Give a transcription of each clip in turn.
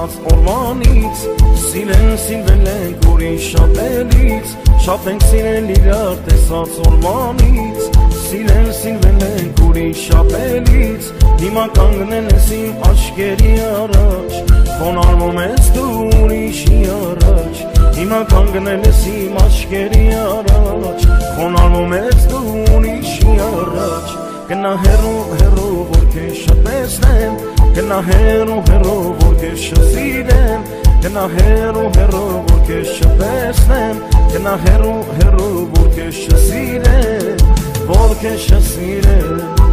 տեսած օրվանից սիրվել ենք ուրիշ շատերից շատ ենք սիրել իրար տեսած օրվանից սիրվել ենք ուրիշ շատերից հիմա կանգնել ես իմ աչքերի առաջ խոնարհվում ես դու ուրիշի առաջ հիմա կանգնել ես իմ աչքերի առաջ խոնարհվում ես դու ուրիշի առաջ Gna hero vor kesh tesnem Gna hero vor kesh sidem Gna hero vor kesh tesnem Gna hero vor kesh sidem Vor kesh sidem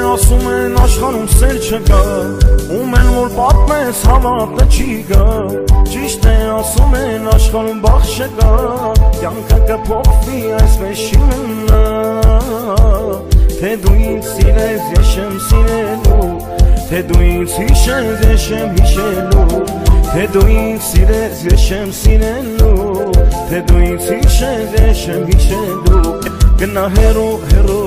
Ասում են աշխարհում սեր չկա Ում են որ պատմես հավատը չի գա Ճիշտ է ասում են աշխարհում բախ չկա Կյանքը կփոխվի այսպես չի մնա Թե դու ինձ սիրես ես եմ սիրելու Թե դու ինձ հիշես ես եմ հիշելու Թե դու ինձ սիրես ես եմ սիրելու Թե դու ինձ հիշես ես եմ հիշելու Gna hero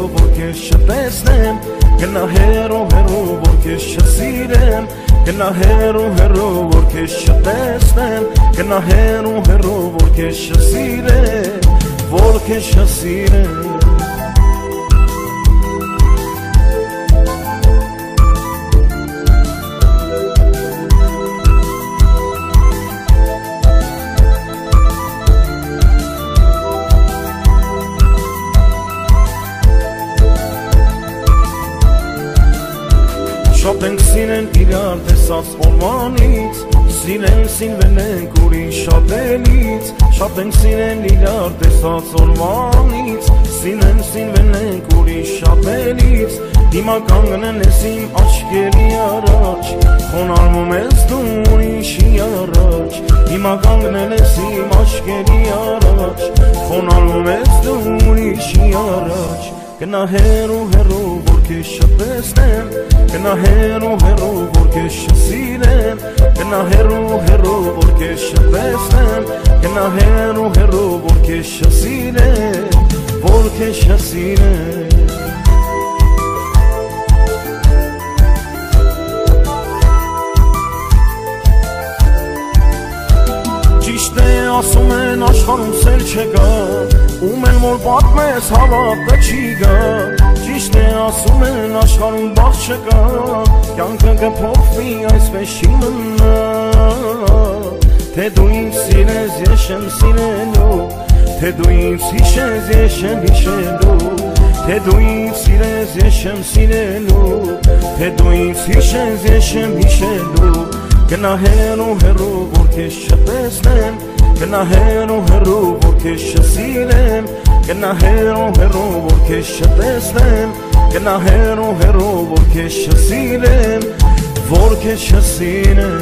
vor kesh tesnem Gna hero vor kesh sidem Gna hero vor kesh tesnem Gna hero vor kesh sidem Vor kesh sidem Շատ ենք սիրել իրար տեսած օրվանից Սիրվել ենք ուրիշ շատերից Շատ ենք սիրել իրար տեսած օրվանից Սիրվել ենք ուրիշ շատերից Հիմա կանգնել ես իմ աչքերի առաջ Խոնարհվում ես դու ուրիշի առաջ Հիմա կանգնել ես իմ աչքերի առաջ Խոնարհվում ես դու ուրիշի առաջ Gna hero vor kesh tesnem Gna hero vor kesh sidem Gna hero vor kesh tesnem Gna hero vor kesh sidem Vor kesh sidem Ճիշտ է ասում են աշխարհում սեր չկա Ում են որ պատմես հավատը չի գա Ճիշտ է ասում են աշխարհում բախ չկա Կյանքը կփոխվի այսպես չի մնա Թե դու ինձ սիրես ես եմ սիրելու Թե դու ինձ հիշես ես եմ հիշելու Թե դու ինձ սիրես ես եմ սիրելու Թե դու ինձ հիշես ես եմ հիշելու Gna hero vor kesh tesnem Gna hero vor kesh sidem Gna hero vor kesh tesnem Gna hero vor kesh sidem Vor kesh sidem